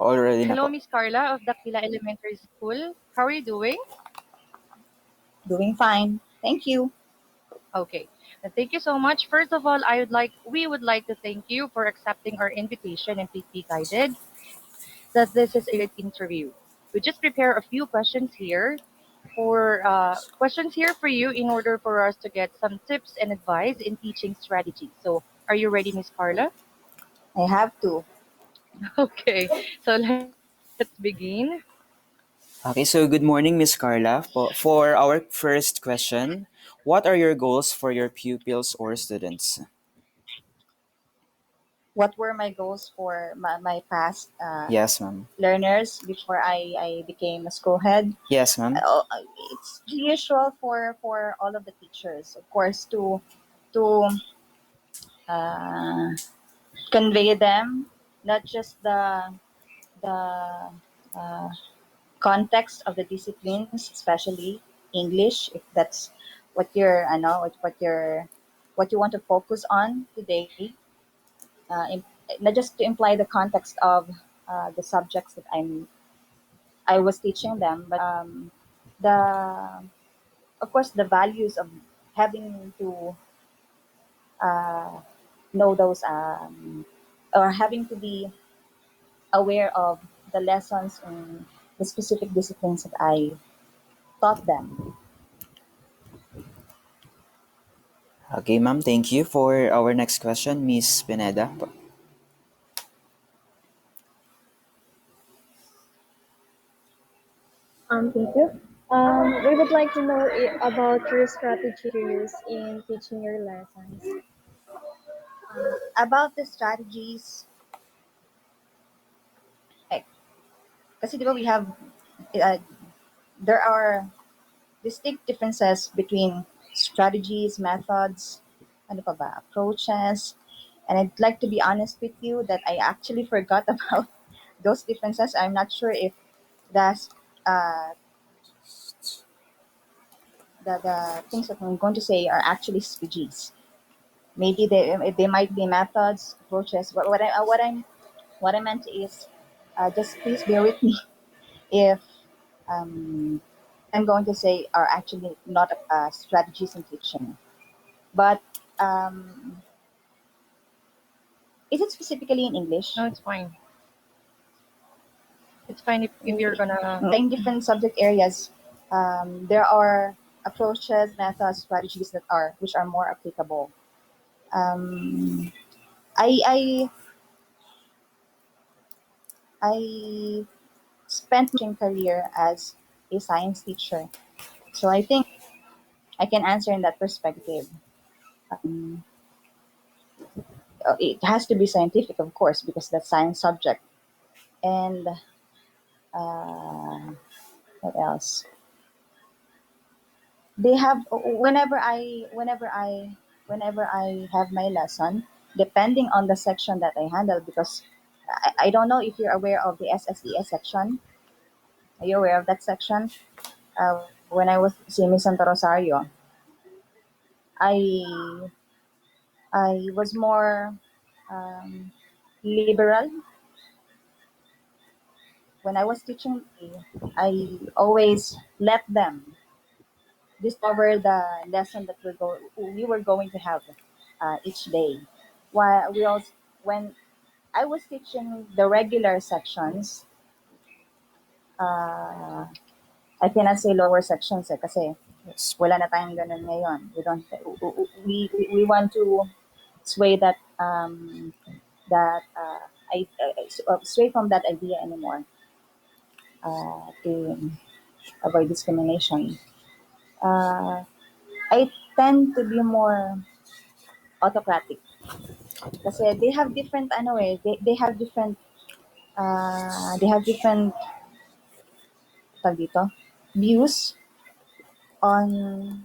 Already na Hello, po. Miss Carla of Dakila Elementary School. How are you doing? Doing fine. Thank you. Okay. Thank you so much. First of all, we would like to thank you for accepting our invitation and please be guided that this is a interview. We just prepare a few questions here for you in order for us to get some tips and advice in teaching strategy. So, are you ready, Miss Carla? I have to. Okay. So let's begin. Okay, so good morning, Miss Carla. For our first question, what are your goals for your pupils or students? What were my goals for my past Yes, ma'am. learners before I became a school head? Yes, ma'am. Uh, it's usual for all of the teachers, of course, to uh, convey them not just the uh, context of the disciplines, especially English, if that's what you're, I know, what you want to focus on today. Not just to imply the context of the subjects that I was teaching them, but the of course the values of having to uh, know those or having to be aware of the lessons in the specific disciplines that I taught them. Okay, ma'am. Thank you. For our next question, Miss Pineda. Thank you. We would like to know about your strategy you use in teaching your lessons. About the strategies, eh, kasi di ba we have uh, there are distinct differences between strategies, methods, ano pa ba, approaches. And I'd like to be honest with you that I actually forgot about those differences. I'm not sure if that's uh, the things that I'm going to say are actually strategies. Maybe they might be methods, approaches. But what I meant is, just please bear with me if I'm going to say are actually not strategies in teaching. But um, is it specifically in English? No, it's fine. It's fine if you're gonna. In different subject areas, there are approaches, methods, strategies that are which are more applicable. Um, I I spent my career as a science teacher, so I think I can answer in that perspective. Um, it has to be scientific, of course, because that's science subject. And uh, what else? They have whenever I have my lesson, depending on the section that I handle, because I don't know if you're aware of the SSES section. Are you aware of that section? When I was Simi Santa Rosario, I I was more um, liberal when I was teaching. I always let them discover the lesson that we were going to have each day. While we also when I was teaching the regular sections, uh, I cannot say lower sections kasi Yes. wala na tayong ganun ngayon. We want to sway that sway from that idea anymore to avoid discrimination. Uh, I tend to be more autocratic kasi they have different tag dito, views on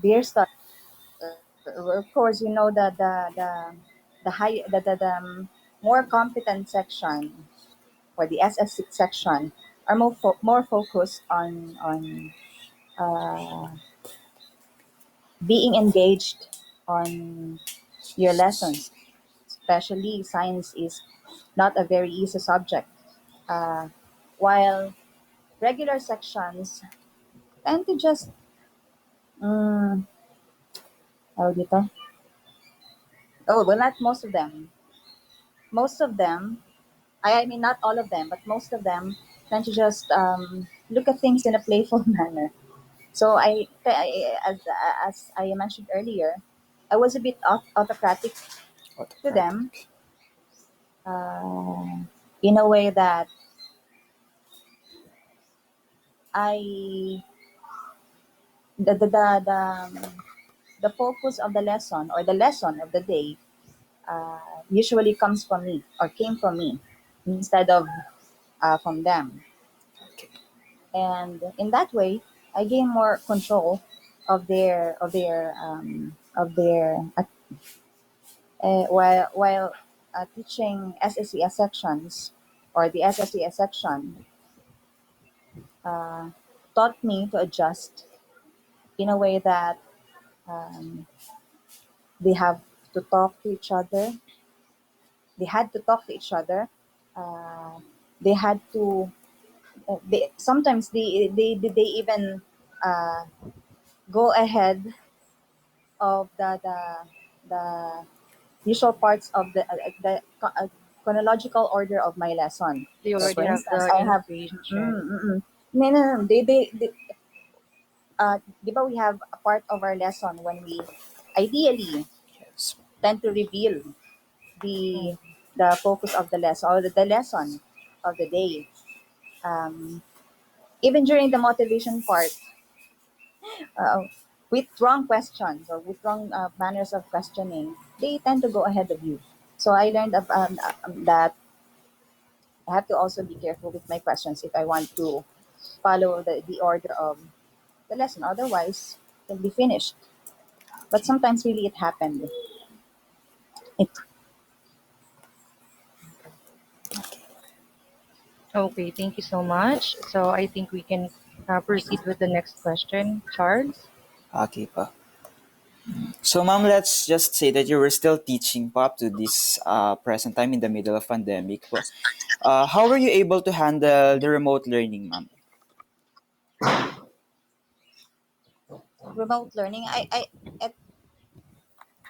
their stuff. Of course, you know that the high the more competent section or the SS6 section are more focused on uh, being engaged on your lessons. Especially science is not a very easy subject. Uh, while regular sections tend to just, mm, tawag dito? Oh, well, not most of them. Most of them, I mean, not all of them, but most of them tend to just look at things in a playful manner. So as I mentioned earlier, I was a bit autocratic to them, Autocratic. uh, in a way that I the the focus of the lesson or the lesson of the day usually comes from me or came from me instead of from them. Okay. And in that way, I gain more control of their while teaching SSES sections or the SSES section uh, taught me to adjust in a way that um, they have to talk to each other. They had to talk to each other. Uh, they had to. They sometimes they even uh, go ahead of the usual parts of the chronological order of my lesson. They So, already for have instance, the I have information. no, no, no. Di ba we have a part of our lesson when we ideally Yes. tend to reveal Mm. the focus of the lesson or the lesson of the day. Even during the motivation part, uh, with wrong questions or with wrong manners of questioning, they tend to go ahead of you. So I learned that I have to also be careful with my questions if I want to follow the order of the lesson. Otherwise, it will be finished. But Okay. sometimes really it happened. It Okay, thank you so much. So I think we can proceed with the next question, Charles. Okay pa. So, ma'am, let's just say that you were still teaching pa up to this present time in the middle of pandemic. Po. How were you able to handle the remote learning, ma'am? remote learning.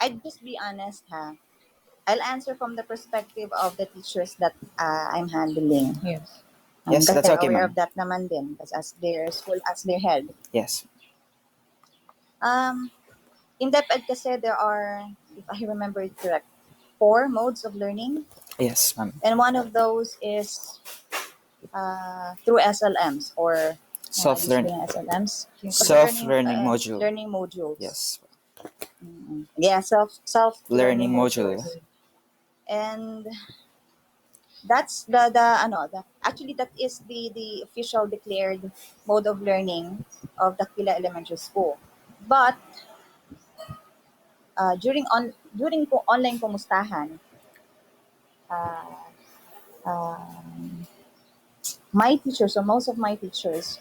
I'd just be honest, ha. I'll answer from the perspective of the teachers that I'm handling. Yes. Yes, Kasi that's they're okay, aware ma'am. of that naman din, because as their school, as their head. Yes. Um, in DepEd kasi there are, if I remember it correct, four modes of learning, Yes, ma'am. and one of those is through SLMs or ano Self-learn. sabihin ng SLMs? Basta Self-learning module. learning modules. Yes. Yeah, self learning Learning module. modules. And that's the ano the actually that is the official declared mode of learning of Dakila Elementary School. But during online kumustahan, uh, um, my teachers or most of my teachers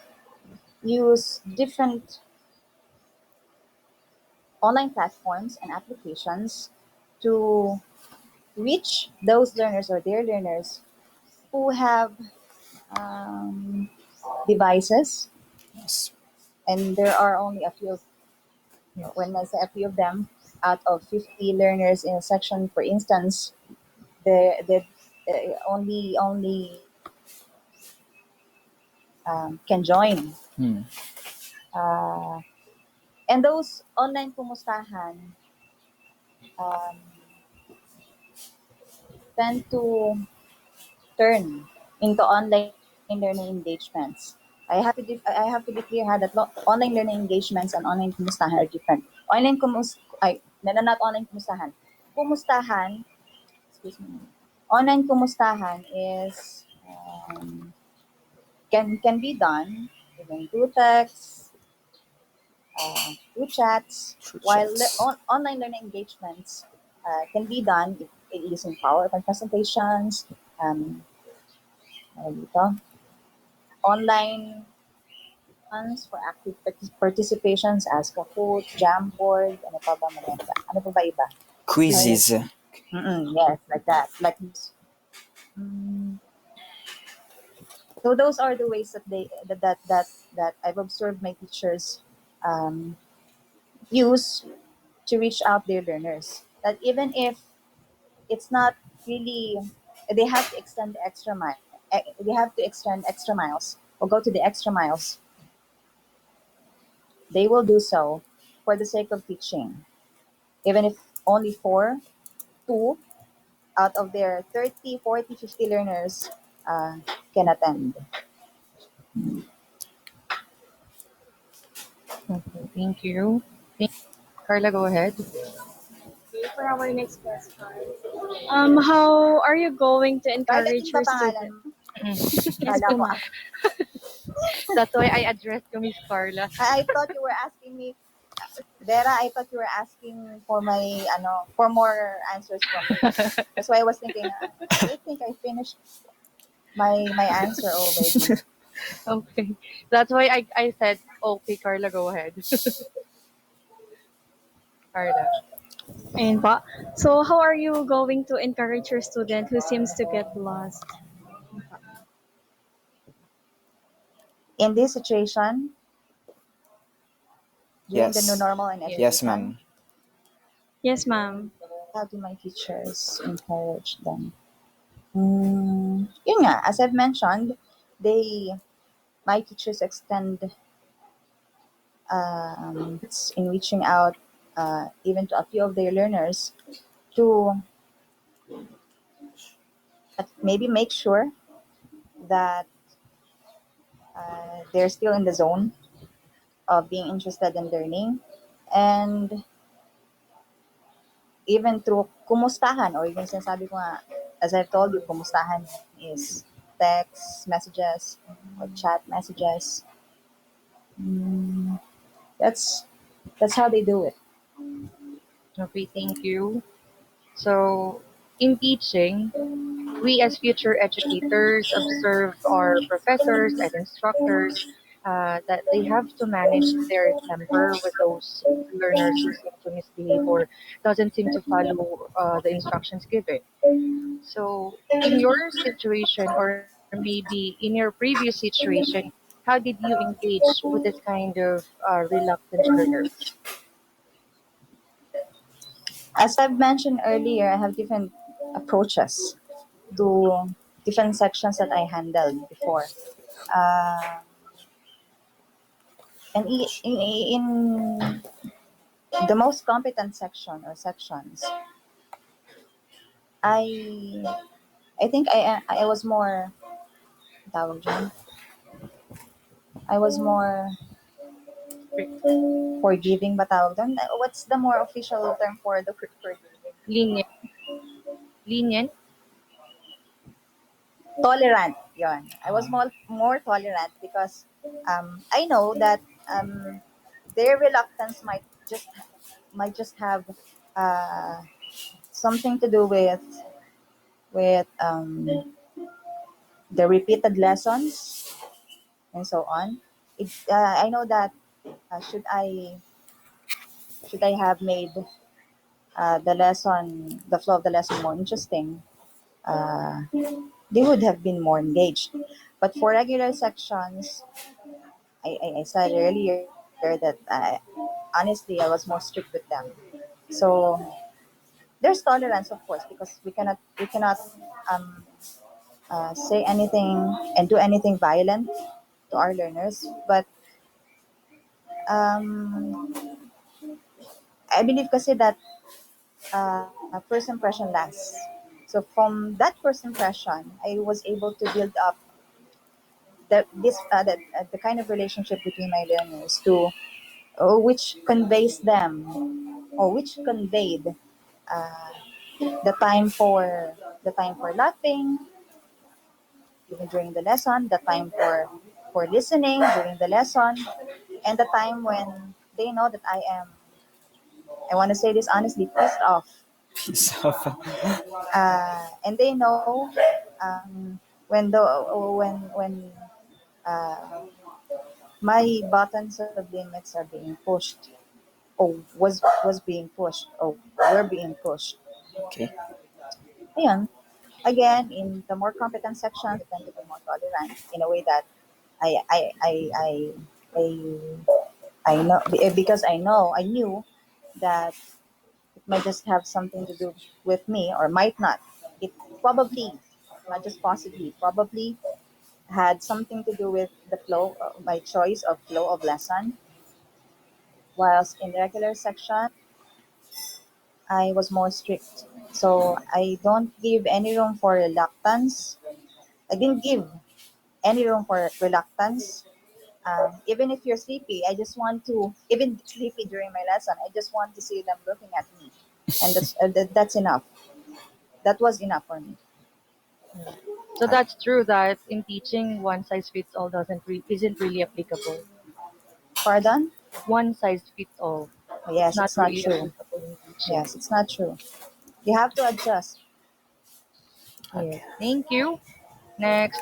use different online platforms and applications to reach those learners or their learners who have um, devices, Yes. and there are only a few. Yes. When I say a few of them, out of 50 learners in a section, for instance, the only can join. Hmm. Uh, and those online kumustahan um, tend to turn into online learning engagements. I have to be clear ha, that online learning engagements and online kumustahan are different. Not online kumustahan. Kumustahan, excuse me. Online kumustahan is can be done even through text, through chats, Through while chats. online learning engagements can be done using PowerPoint presentations, um, ano dito, online ones for active participations as Kahoot, Jamboard, ano pa ba maganda? Ano pa ba iba? Quizzes. Yes. Yes, like that. Like mm, So those are the ways that that I've observed my teachers um, use to reach out their learners. That even if it's not really, they have to extend the extra mile. They have to extend extra miles or go to the extra miles. They will do so for the sake of teaching, even if only two out of their 30, 40, 50 learners can attend. Okay, thank you. Thank Carla, go ahead. For our next question, how are you going to Carla, encourage yun ba your pangalan student? mo? Yes Kala po, ko. ma'am. That's why I addressed you, Miss Carla. I thought you were asking me, Vera, I thought you were asking for my, for more answers from me. That's why I was thinking, I think I finished my answer already. Okay. That's why I said, okay, Carla, go ahead. Carla. Ayun po. So, how are you going to encourage your student who seems to get lost? In this situation, during the new Yes. normal and Yes. Yes, education, ma'am. Yes, ma'am. how do my teachers encourage them? Yun nga, as I've mentioned, they my teachers extend efforts in reaching out even to a few of their learners to maybe make sure that they're still in the zone of being interested in learning, and even through kumustahan, or even sinasabi ko nga, as I've told you, kumustahan is text messages or chat messages. Mm, that's that's how they do it. Okay, thank you. So, in teaching, we as future educators observe our professors and instructors that they have to manage their temper with those learners who seem to misbehave or doesn't seem to follow the instructions given. So, in your situation, or maybe in your previous situation, how did you engage with this kind of reluctant learners? As I've mentioned earlier, I have different approaches to different sections that I handled before. Uh, and in the most competent section or sections, I I think I was more tawag dyan, I was more forgiving ba tawag doon? What's the more official term for the word forgiving? Lenient, lenient. Tolerant, yon. I was more tolerant because I know that um, their reluctance might just have uh, something to do with the repeated lessons and so on. I know that uh, should I should I have made the flow of the lesson more interesting, uh, they would have been more engaged. But for regular sections, I said earlier that honestly I was more strict with them. So there's tolerance, of course, because we cannot um, say anything and do anything violent to our learners. But um, I believe kasi that first impression lasts. So from that first impression, I was able to build up the kind of relationship between my learners to which conveys them or which conveyed uh, the time for laughing even during the lesson, the time for listening during the lesson, and the time when they know that I want to say this honestly, pissed off, Piece of. and they know when the when my buttons of limits are being pushed or was being pushed or were being pushed. Okay. Ayun. again, in the more competent sections, I tend to be more tolerant in a way that I I I I I know because I knew that it might just have something to do with me or might not. It probably, not just possibly, probably had something to do with the flow, my choice of flow of lesson. Whilst in the regular section, I was more strict. So I don't give any room for reluctance. I didn't give any room for reluctance. Even if you're sleepy, I just want to, even sleepy during my lesson, I just want to see them looking at me. And that's enough. That was enough for me. So that's true that in teaching, one size fits all isn't really applicable. Pardon? One size fits all. It's Yes, not it's not really true. applicable in teaching. Yes, it's not true. You have to adjust. Yes. Thank you. Next,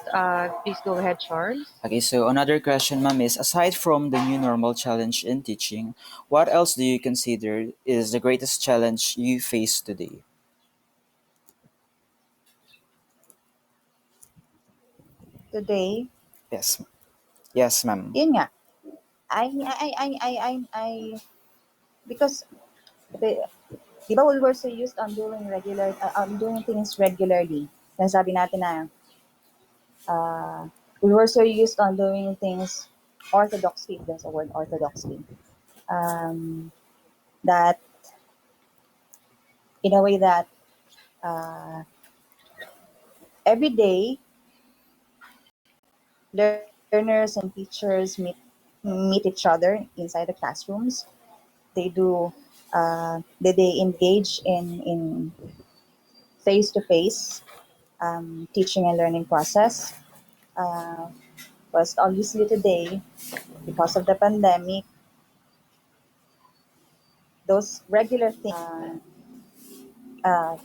please go ahead, Charles. Okay, so another question, ma'am, is aside from the new normal challenge in teaching, what else do you consider is the greatest challenge you face today? Today, Yes, yes, ma'am. yun nga, I because the, di ba we were so used on doing doing things regularly. Nasabi natin na, uh, we were so used on doing things orthodoxly, if there's a word orthodoxly, um, that in a way that uh, every day learners and teachers meet each other inside the classrooms. They do they engage in face to face teaching and learning process. Uh, but obviously today, because of the pandemic, those regular things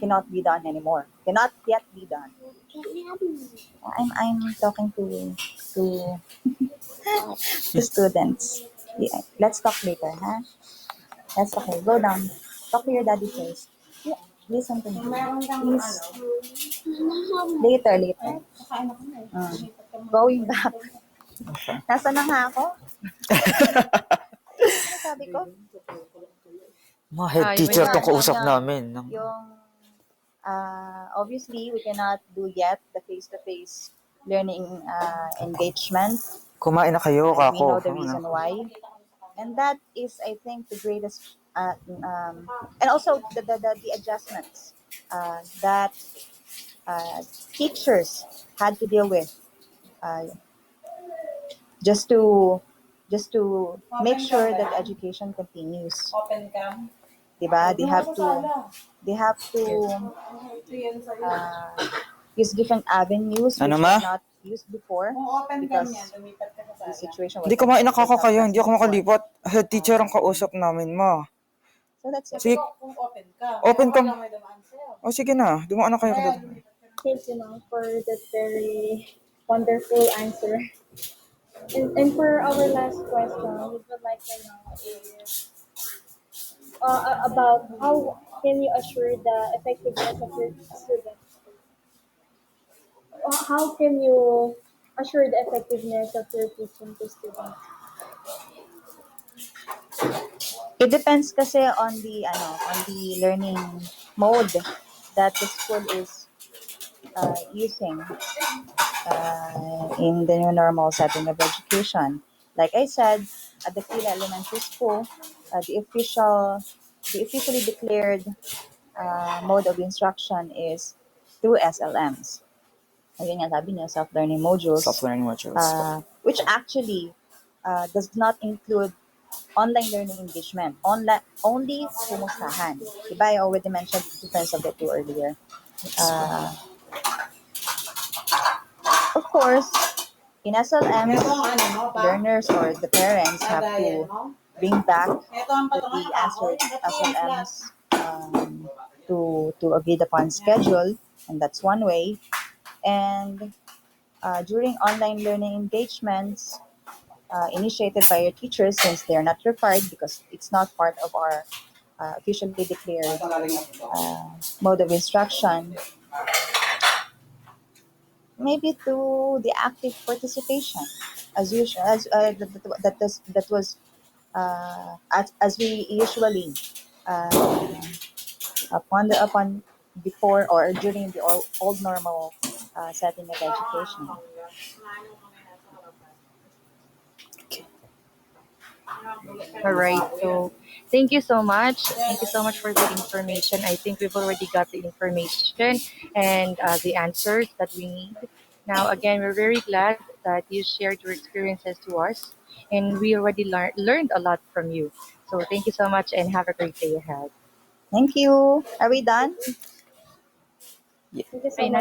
cannot be done anymore. Cannot yet be done. I'm talking to to students. Yeah, let's talk later, huh? Let's talk later. Go down. Talk to your daddy first. Yeah, listen to me. Please. Later, later. Going back. Nasa na nga ako? Ano sabi ko? Mga head May teacher tong tanong. kausap namin. Yung obviously we cannot do yet the face-to-face learning engagement. Kumain na kayo, And we kako. know the reason why. And that is, I think, the greatest, and also the adjustments that teachers had to deal with uh, just to make sure that education continues. Diba? They have to uh, use different avenues Ano, which ma? was not used before because the situation Hindi was kumain na was kako not kayo. Hindi present ako before. makalipat. Head teacher ang kausap namin, ma. So that's it. Sige, open ka. O sige na, dumaan na kayo. Thank you, ma'am, for that very wonderful answer. And for our last question, we would like to know if, about how can you assure the effectiveness of your students? How can you assure the effectiveness of your teaching to students? It depends kasi on the learning mode that the school is using in the new normal setting of education. Like I said, at the Kila Elementary School, the officially declared mode of instruction is through SLMs. Ayun nga sabi niya, self-learning modules, Self-learning modules. which actually does not include online learning engagement. Only pumustahan. Diba, I already mentioned the difference of the two earlier. Uh, of course, in SLM, learners or the parents have to bring back the answered SLMs to agreed upon schedule, and that's one way. And during online learning engagements initiated by your teachers, since they're not required because it's not part of our officially declared mode of instruction, maybe through the active participation, as usual, as that was as we usually uh, upon before or during the old normal setting of education. Okay. All right. So thank you so much. Thank you so much for the information. I think we've already got the information and the answers that we need. Now, again, we're very glad that you shared your experiences to us, and we already learned a lot from you. So thank you so much, and have a great day ahead. Thank you. Are we done? Yeah. Thank you so much. Financial